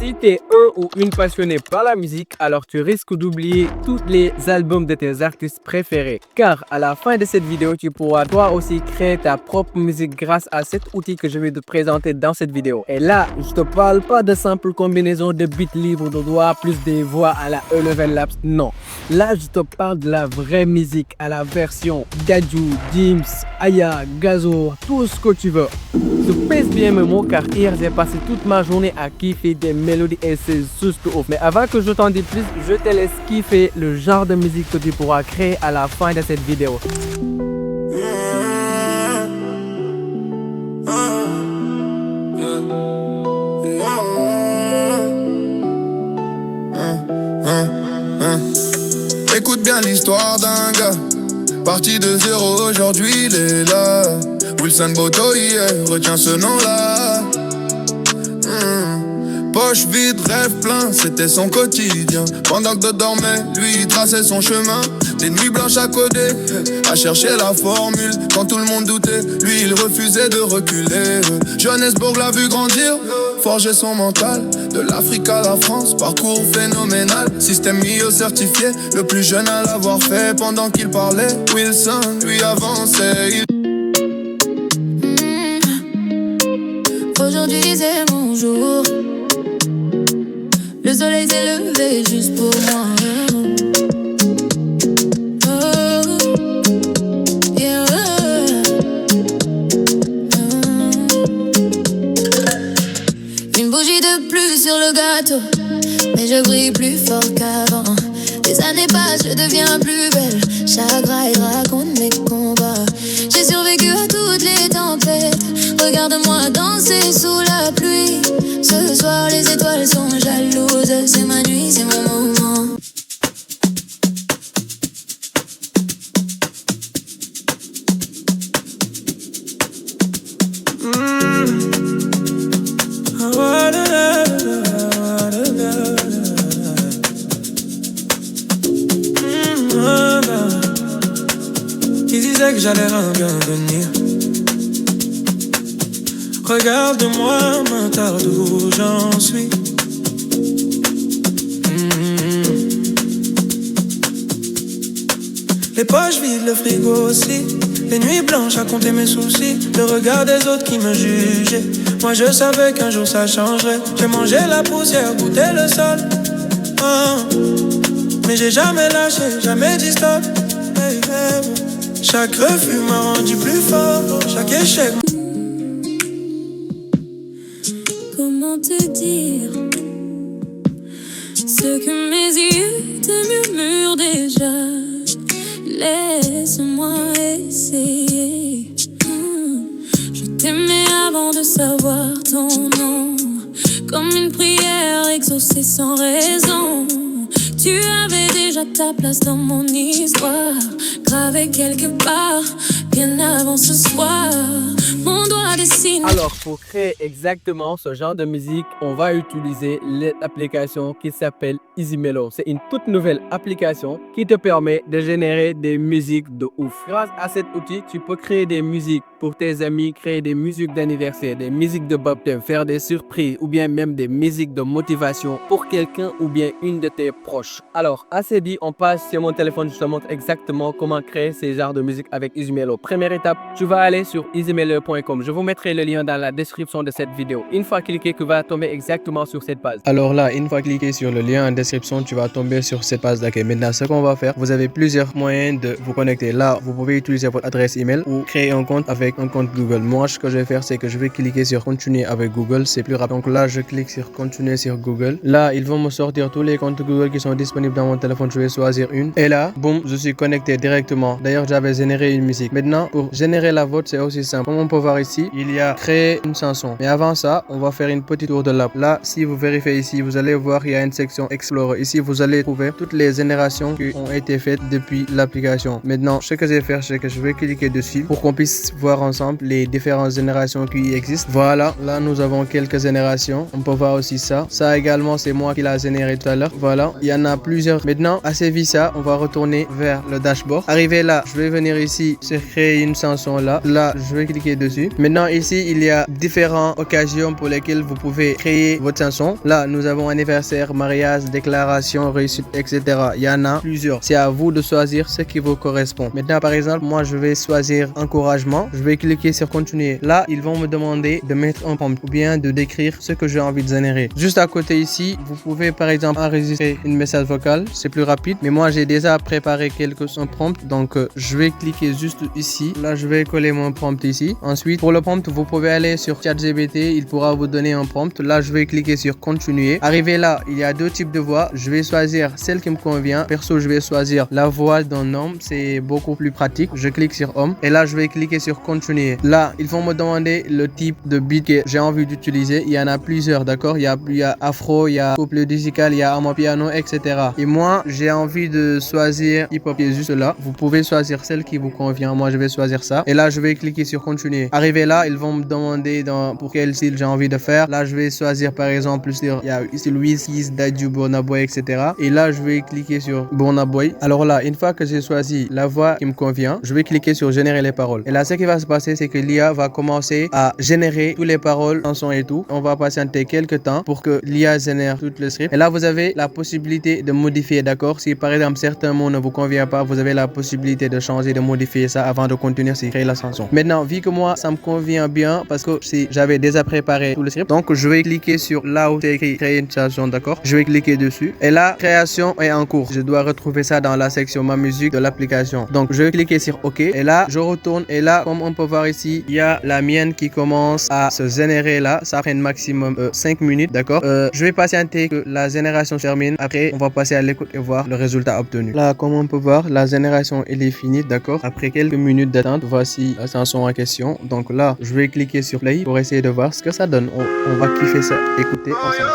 Si tu es un ou une passionné par la musique, alors tu risques d'oublier tous les albums de tes artistes préférés. Car à la fin de cette vidéo, tu pourras toi aussi créer ta propre musique grâce à cet outil que je vais te présenter dans cette vidéo. Et là, je te parle pas de simples combinaisons de beats libres de doigts plus des voix à la E-Level Labs, non. Là, je te parle de la vraie musique à la version Dadju, Dims, Aya, Gazo, tout ce que tu veux. Je pèse bien mes mots car hier j'ai passé toute ma journée à kiffer des mélodies et c'est juste ouf. Mais avant que je t'en dise plus, je te laisse kiffer le genre de musique que tu pourras créer à la fin de cette vidéo. Écoute bien l'histoire d'un gars parti de zéro, aujourd'hui il est là. Wilson Boto hier, retiens ce nom-là. Poche vide, rêve plein, c'était son quotidien. Pendant que d'autres dormaient, lui il traçait son chemin. Des nuits blanches à coder, à chercher la formule. Quand tout le monde doutait, lui il refusait de reculer. Johannesburg l'a vu grandir, forger son mental. De l'Afrique à la France, parcours phénoménal. Système MIO certifié, le plus jeune à l'avoir fait. Pendant qu'il parlait, Wilson lui avançait. Aujourd'hui c'est mon jour. Le soleil s'est levé juste pour moi. Une bougie de plus sur le gâteau, mais je brille plus fort qu'avant. Les années passent, je deviens plus belle. Chaque ride raconte mes combats. J'ai survécu à toutes les tempêtes. Regarde-moi danser sous la pluie. Ce soir les étoiles sont jalouses. C'est ma nuit, c'est mon moment. Ils disaient que j'allais rien bien venir. Regarde-moi, m'attarde où j'en suis. Les poches vides, le frigo aussi. Les nuits blanches à compter mes soucis. Le regard des autres qui me jugeaient. Moi je savais qu'un jour ça changerait. J'ai mangé la poussière, goûté le sol. Mais j'ai jamais lâché, jamais dit stop. Hey, hey. Chaque refus m'a rendu plus fort. Chaque échec. Comment te dire ce que mes yeux te murmurent déjà? Laisse-moi essayer. Je t'aimais avant de savoir ton nom, comme une prière exaucée sans raison. Tu avais déjà ta place dans mon histoire, gravée quelque part, bien avant ce soir. Mon doigt dessine. Alors, pour créer exactement ce genre de musique, on va utiliser l'application qui s'appelle EasyMelo. C'est une toute nouvelle application qui te permet de générer des musiques de ouf. Grâce à cet outil, tu peux créer des musiques pour tes amis, créer des musiques d'anniversaire, des musiques de baptême, faire des surprises ou bien même des musiques de motivation pour quelqu'un ou bien une de tes proches. Alors, assez dit, on passe sur mon téléphone, je te montre exactement comment créer ces genres de musique avec EasyMelo. Première étape, tu vas aller sur easymelo.com. Je vous mettrai le lien dans la description de cette vidéo. Une fois cliqué, tu vas tomber exactement sur cette page. Alors là, une fois cliqué sur le lien en description, tu vas tomber sur cette page d'accueil. Maintenant, ce qu'on va faire, vous avez plusieurs moyens de vous connecter. Là, vous pouvez utiliser votre adresse email ou créer un compte avec un compte Google. Moi, ce que je vais faire, c'est que je vais cliquer sur continuer avec Google. C'est plus rapide. Donc là, je clique sur continuer sur Google. Là, ils vont me sortir tous les comptes Google qui sont disponibles dans mon téléphone. Je vais choisir une. Et là, boum, je suis connecté directement. D'ailleurs, j'avais généré une musique. Maintenant, pour générer la vôtre, c'est aussi simple. Comme on peut voir ici, il y a créer une chanson. Mais avant ça, on va faire une petite tour de l'app. Là, si vous vérifiez ici, vous allez voir il y a une section Explorer. Ici, vous allez trouver toutes les générations qui ont été faites depuis l'application. Maintenant, ce que je vais faire, c'est que je vais cliquer dessus pour qu'on puisse voir ensemble les différentes générations qui existent. Voilà, là nous avons quelques générations. On peut voir aussi ça. Ça également, c'est moi qui l'a généré tout à l'heure. Voilà, il y en a plusieurs. Maintenant, assez vite ça, on va retourner vers le dashboard. Arrivé là, je vais venir ici sur créer une chanson là. Là, je vais cliquer dessus. Maintenant, ici, il y a différentes occasions pour lesquelles vous pouvez créer votre chanson. Là, nous avons anniversaire, mariage, déclaration, réussite, etc. Il y en a plusieurs. C'est à vous de choisir ce qui vous correspond. Maintenant, par exemple, moi, je vais choisir encouragement. Je vais cliquer sur continuer. Là, ils vont me demander de mettre un prompt ou bien de décrire ce que j'ai envie de générer. Juste à côté ici, vous pouvez par exemple enregistrer une message vocal. C'est plus rapide. Mais moi, j'ai déjà préparé quelques prompts. Donc, je vais cliquer juste ici. Là, je vais coller mon prompt ici. Ensuite, pour le prompt, vous pouvez aller sur ChatGPT. Il pourra vous donner un prompt. Là, je vais cliquer sur continuer. Arrivé là, il y a deux types de voix. Je vais choisir celle qui me convient. Perso, je vais choisir la voix d'un homme. C'est beaucoup plus pratique. Je clique sur homme. Et là, je vais cliquer sur continuer. Là, ils vont me demander le type de beat que j'ai envie d'utiliser. Il y en a plusieurs, d'accord? Il y a afro, il y a couple musical, il y a amapiano, etc. Et moi, j'ai envie de choisir hip-hop qui est juste là. Vous pouvez choisir celle qui vous convient. Moi, je vais choisir ça. Et là, je vais cliquer sur continuer. Arrivé là, ils vont me demander pour quel style j'ai envie de faire. Là, je vais choisir par exemple sur, il y a ici Wizkid, Dadju, Burna Boy, etc. Et là, je vais cliquer sur Burna Boy. Alors là, une fois que j'ai choisi la voix qui me convient, je vais cliquer sur générer les paroles. Et là, ce qui va se passer, c'est que l'IA va commencer à générer toutes les paroles, chansons et tout. On va patienter quelques temps pour que l'IA génère tout le script. Et là, vous avez la possibilité de modifier, d'accord? Si par exemple certains mots ne vous conviennent pas, vous avez la possibilité de changer, de modifier ça avant de continuer à créer la chanson. Maintenant, vu que moi, ça me convient bien parce que j'avais déjà préparé tout le script, donc je vais cliquer sur là où c'est écrit créer une chanson, d'accord? Je vais cliquer dessus. Et là, création est en cours. Je dois retrouver ça dans la section ma musique de l'application. Donc, je vais cliquer sur OK. Et là, je retourne. Et là, comme on peut voir ici, il y a la mienne qui commence à se générer là. Ça prend maximum 5 minutes, d'accord? Je vais patienter que la génération termine. Après, on va passer à l'écoute et voir le résultat obtenu. Là, comme on peut voir, la génération elle est finie, d'accord? Après quelques minutes d'attente, voici la chanson en question. Donc là, je vais cliquer sur play pour essayer de voir ce que ça donne. On va kiffer ça, écouter ensemble.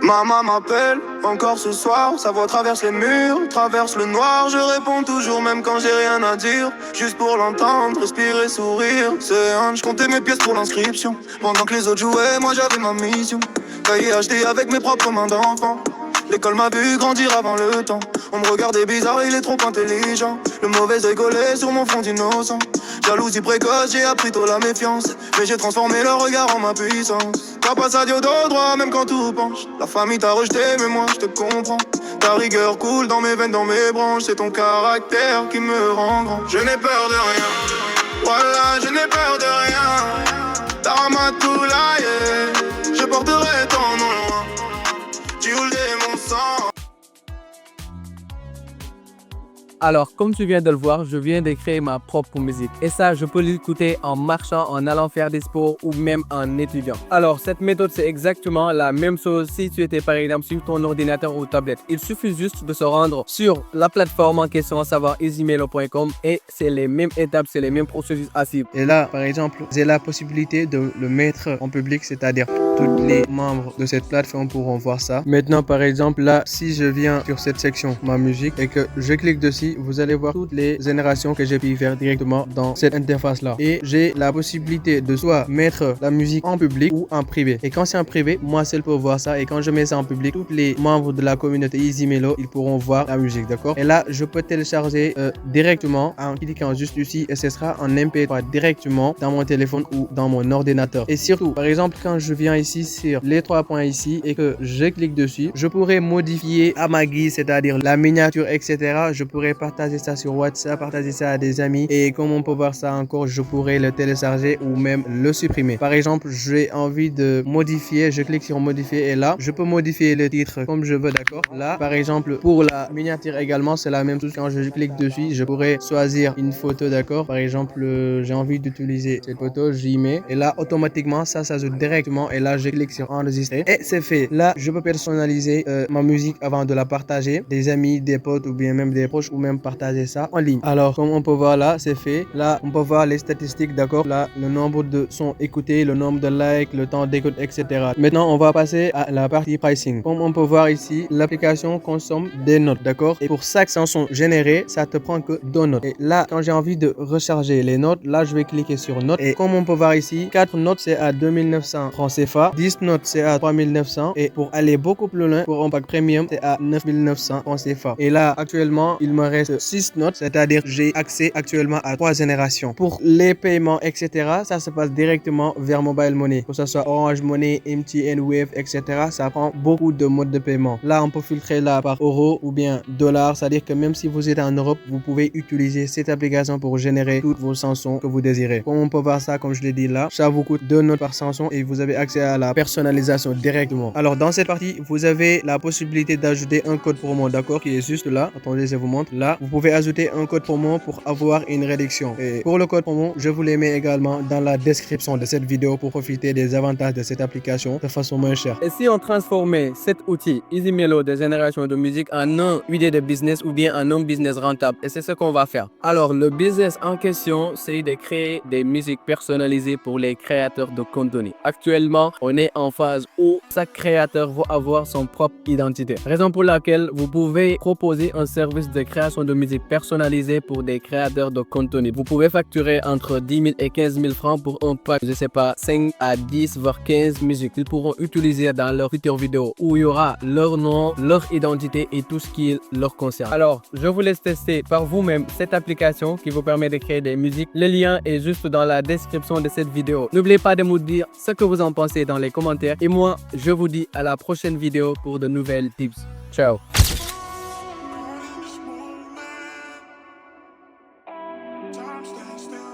Maman m'appelle encore ce soir, sa voix traverse les murs, traverse le noir. Je réponds toujours même quand j'ai rien à dire, juste pour l'entendre, respirer, sourire. C'est un, je comptais mes pièces pour l'inscription. Pendant que les autres jouaient, moi j'avais ma mission. Cahier acheté avec mes propres mains d'enfant. L'école m'a vu grandir avant le temps. On me regardait bizarre, il est trop intelligent. Le mauvais rigolait sur mon front innocent. Jalousie précoce, j'ai appris tôt la méfiance. Mais j'ai transformé leur regard en ma puissance. T'as pas ça dit au dos droit, même quand tout penche. La famille t'a rejeté, mais moi je te comprends. Ta rigueur coule dans mes veines, dans mes branches. C'est ton caractère qui me rend grand. Je n'ai peur de rien, voilà, je n'ai peur de rien. Taramadoula, yeah. Je porterai ton nom loin. Tu roules mon sang. Alors, comme tu viens de le voir, je viens de créer ma propre musique. Et ça, je peux l'écouter en marchant, en allant faire des sports ou même en étudiant. Alors, cette méthode, c'est exactement la même chose si tu étais par exemple sur ton ordinateur ou tablette. Il suffit juste de se rendre sur la plateforme en question, à savoir easymelo.com, et c'est les mêmes étapes, c'est les mêmes processus à suivre. Et là, par exemple, j'ai la possibilité de le mettre en public, c'est-à-dire tous les membres de cette plateforme pourront voir ça. Maintenant, par exemple, là, si je viens sur cette section, ma musique, et que je clique dessus, vous allez voir toutes les générations que j'ai pu faire directement dans cette interface-là. Et j'ai la possibilité de soit mettre la musique en public ou en privé. Et quand c'est en privé, moi seul peux voir ça. Et quand je mets ça en public, tous les membres de la communauté EasyMelo, ils pourront voir la musique, d'accord? Et là, je peux télécharger directement en cliquant juste ici et ce sera en MP3 directement dans mon téléphone ou dans mon ordinateur. Et surtout, par exemple, quand je viens ici sur les 3 points ici et que je clique dessus, je pourrais modifier à ma guise, c'est-à-dire la miniature, etc. Je pourrais partager ça sur WhatsApp, partager ça à des amis, et comme on peut voir ça encore, je pourrais le télécharger ou même le supprimer. Par exemple, j'ai envie de modifier, je clique sur modifier et là, je peux modifier le titre comme je veux, d'accord? Là, par exemple, pour la miniature également, c'est la même chose. Quand je clique dessus, je pourrais choisir une photo, d'accord? Par exemple, j'ai envie d'utiliser cette photo, j'y mets et là, automatiquement, ça s'ajoute directement et là, Là, je clique sur enregistrer et c'est fait. Là, je peux personnaliser ma musique avant de la partager, des amis, des potes ou bien même des proches ou même partager ça en ligne. Alors, comme on peut voir là, c'est fait. Là, on peut voir les statistiques, d'accord? Là, le nombre de sons écoutés, le nombre de likes, le temps d'écoute, etc. Maintenant, on va passer à la partie pricing. Comme on peut voir ici, l'application consomme des notes, d'accord? Et pour chaque chanson générée, ça te prend que 2 notes. Et là, quand j'ai envie de recharger les notes, là, je vais cliquer sur notes. Et comme on peut voir ici, 4 notes, c'est à 2900 francs CFA. 10 notes, c'est à 3900. Et pour aller beaucoup plus loin, pour un pack premium, c'est à 9900 francs CFA. Et là, actuellement, il me reste 6 notes, c'est-à-dire j'ai accès actuellement à 3 générations. Pour les paiements, etc., ça se passe directement vers Mobile Money. Que ce soit Orange Money, MTN, Wave, etc., ça prend beaucoup de modes de paiement. Là, on peut filtrer là par euro ou bien dollar, c'est-à-dire que même si vous êtes en Europe, vous pouvez utiliser cette application pour générer toutes vos chansons que vous désirez. Comme on peut voir ça, comme je l'ai dit là, ça vous coûte 2 notes par chanson et vous avez accès à la personnalisation directement. Alors, dans cette partie, vous avez la possibilité d'ajouter un code promo, d'accord, qui est juste là. Attendez, je vous montre. Là, vous pouvez ajouter un code promo pour avoir une réduction. Et pour le code promo, je vous les mets également dans la description de cette vidéo pour profiter des avantages de cette application de façon moins chère. Et si on transformait cet outil EasyMelo de génération de musique en un idée de business ou bien en un business rentable, et c'est ce qu'on va faire. Alors, le business en question, c'est de créer des musiques personnalisées pour les créateurs de contenu. Actuellement, on est en phase où chaque créateur va avoir son propre identité. Raison pour laquelle vous pouvez proposer un service de création de musique personnalisée pour des créateurs de contenu. Vous pouvez facturer entre 10 000 et 15 000 francs pour un pack, je sais pas, 5 à 10 voire 15 musiques qu'ils pourront utiliser dans leur future vidéo où il y aura leur nom, leur identité et tout ce qui leur concerne. Alors, je vous laisse tester par vous-même cette application qui vous permet de créer des musiques. Le lien est juste dans la description de cette vidéo. N'oubliez pas de me dire ce que vous en pensez dans les commentaires et moi, je vous dis à la prochaine vidéo pour de nouvelles tips. Ciao! Time stands still.